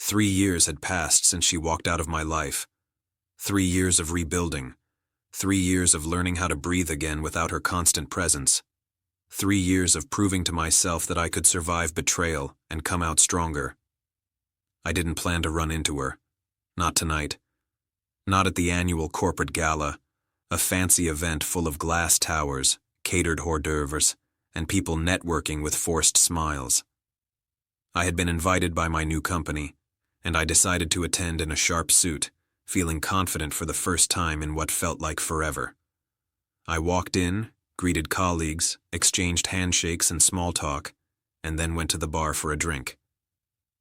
3 years had passed since she walked out of my life. 3 years of rebuilding. 3 years of learning how to breathe again without her constant presence. 3 years of proving to myself that I could survive betrayal and come out stronger. I didn't plan to run into her. Not tonight. Not at the annual corporate gala, a fancy event full of glass towers, catered hors d'oeuvres, and people networking with forced smiles. I had been invited by my new company, and I decided to attend in a sharp suit, feeling confident for the first time in what felt like forever. I walked in, greeted colleagues, exchanged handshakes and small talk, and then went to the bar for a drink.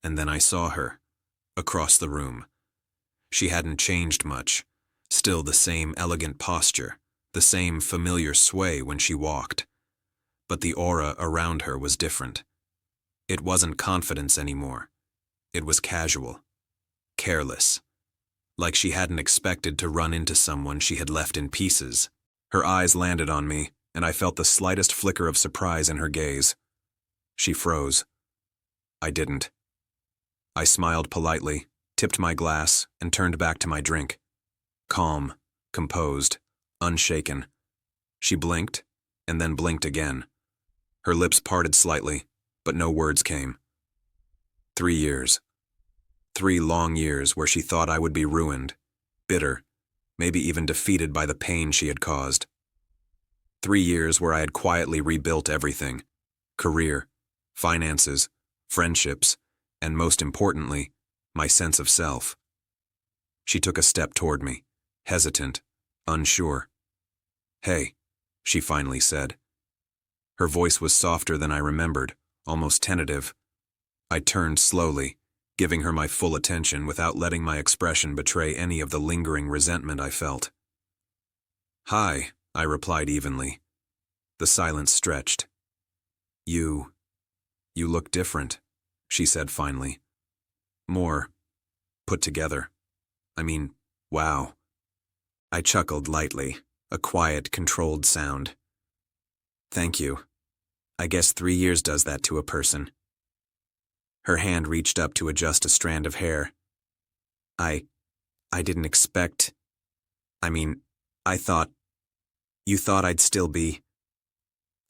And then I saw her, across the room. She hadn't changed much, still the same elegant posture, the same familiar sway when she walked. But the aura around her was different. It wasn't confidence anymore. It was casual, careless, like she hadn't expected to run into someone she had left in pieces. Her eyes landed on me, and I felt the slightest flicker of surprise in her gaze. She froze. I didn't. I smiled politely, tipped my glass, and turned back to my drink. Calm, composed, unshaken. She blinked, and then blinked again. Her lips parted slightly, but no words came. 3 years. 3 long years where she thought I would be ruined, bitter, maybe even defeated by the pain she had caused. 3 years where I had quietly rebuilt everything: career, finances, friendships, and most importantly, my sense of self. She took a step toward me, hesitant, unsure. "Hey," she finally said. Her voice was softer than I remembered, almost tentative. I turned slowly, giving her my full attention without letting my expression betray any of the lingering resentment I felt. "Hi," I replied evenly. The silence stretched. You look different," she said finally. "More put together. I mean, wow." I chuckled lightly, a quiet, controlled sound. "Thank you. I guess 3 years does that to a person." Her hand reached up to adjust a strand of hair. I didn't expect... I thought... You thought I'd still be..."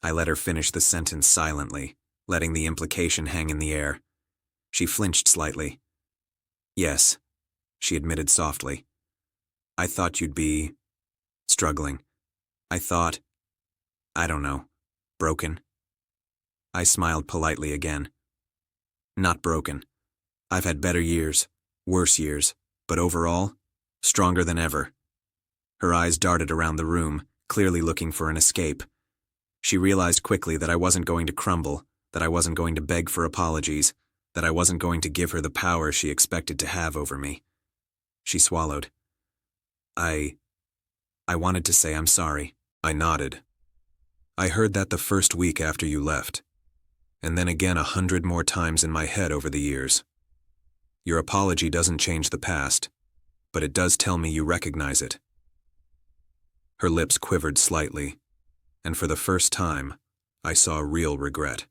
I let her finish the sentence silently, letting the implication hang in the air. She flinched slightly. "Yes," she admitted softly. "I thought you'd be... struggling. I thought... I don't know, broken." I smiled politely again. "Not broken. I've had better years, worse years, but overall, stronger than ever." Her eyes darted around the room, clearly looking for an escape. She realized quickly that I wasn't going to crumble, that I wasn't going to beg for apologies, that I wasn't going to give her the power she expected to have over me. She swallowed. I wanted to say I'm sorry." I nodded. "I heard that the first week after you left, and then again 100 more times in my head over the years. Your apology doesn't change the past, but it does tell me you recognize it." Her lips quivered slightly, and for the first time, I saw real regret.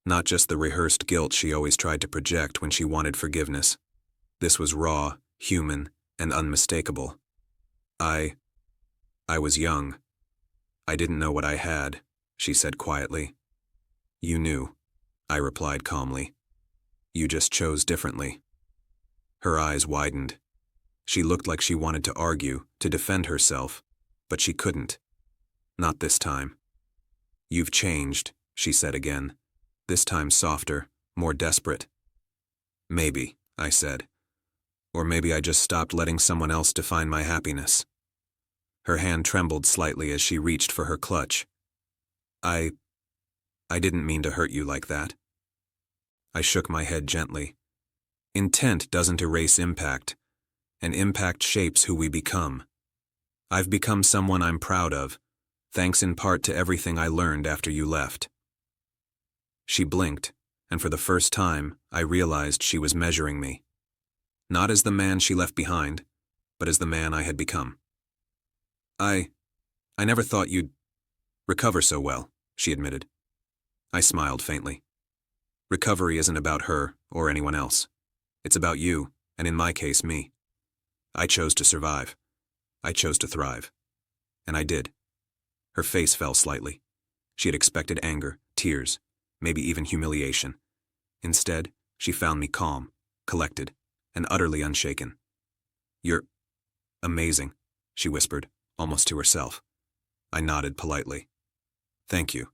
Not just the rehearsed guilt she always tried to project when she wanted forgiveness. This was raw, human, and unmistakable. I was young. I didn't know what I had," she said quietly. "You knew," I replied calmly. "You just chose differently." Her eyes widened. She looked like she wanted to argue, to defend herself, but she couldn't. Not this time. "You've changed," she said again, this time softer, more desperate. "Maybe," I said. "Or maybe I just stopped letting someone else define my happiness." Her hand trembled slightly as she reached for her clutch. I didn't mean to hurt you like that." I shook my head gently. Intent doesn't erase impact, and impact shapes who we become. I've become someone I'm proud of, thanks in part to everything I learned after you left." She blinked, and for the first time, I realized she was measuring me. Not as the man she left behind, but as the man I had become. I never thought you'd recover so well," she admitted. I smiled faintly. "Recovery isn't about her or anyone else. It's about you, and in my case, me. I chose to survive. I chose to thrive. And I did. Her face fell slightly. She had expected anger, tears, maybe even humiliation. Instead, she found me calm, collected, and utterly unshaken. "You're amazing," she whispered, almost to herself. I nodded politely. "Thank you.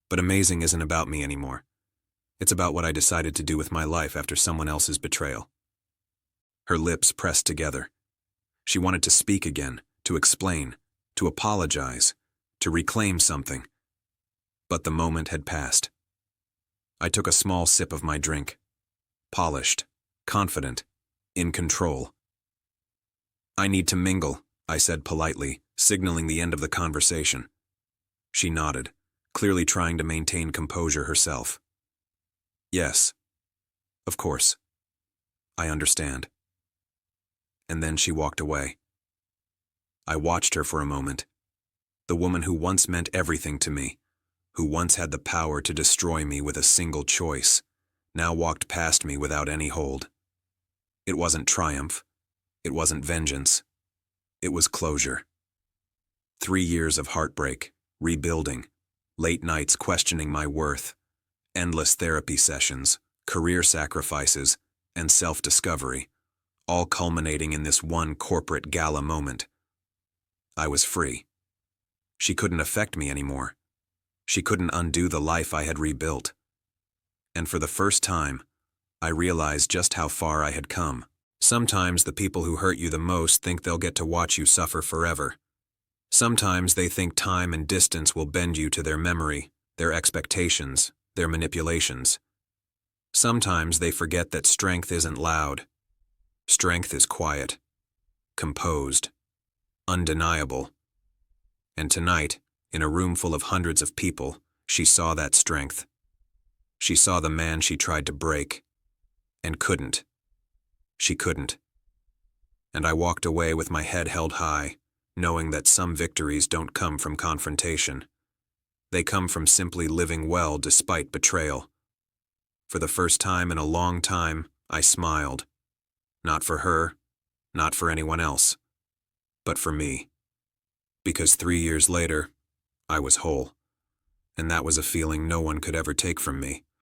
But amazing isn't about me anymore. It's about what I decided to do with my life after someone else's betrayal." Her lips pressed together. She wanted to speak again, to explain, to apologize, to reclaim something. But the moment had passed. I took a small sip of my drink. Polished, confident, in control. "I need to mingle," I said politely, signaling the end of the conversation. She nodded, clearly trying to maintain composure herself. "Yes. Of course. I understand." And then she walked away. I watched her for a moment. The woman who once meant everything to me, who once had the power to destroy me with a single choice, now walked past me without any hold. It wasn't triumph. It wasn't vengeance. It was closure. 3 years of heartbreak, rebuilding, late nights questioning my worth, endless therapy sessions, career sacrifices, and self-discovery, all culminating in this one corporate gala moment. I was free. She couldn't affect me anymore. She couldn't undo the life I had rebuilt. And for the first time, I realized just how far I had come. Sometimes the people who hurt you the most think they'll get to watch you suffer forever. Sometimes they think time and distance will bend you to their memory, their expectations, their manipulations. Sometimes they forget that strength isn't loud. Strength is quiet, composed, undeniable. And tonight, in a room full of hundreds of people, she saw that strength. She saw the man she tried to break, and couldn't. She couldn't. And I walked away with my head held high, knowing that some victories don't come from confrontation. They come from simply living well despite betrayal. For the first time in a long time, I smiled. Not for her, not for anyone else, but for me. Because 3 years later, I was whole. And that was a feeling no one could ever take from me.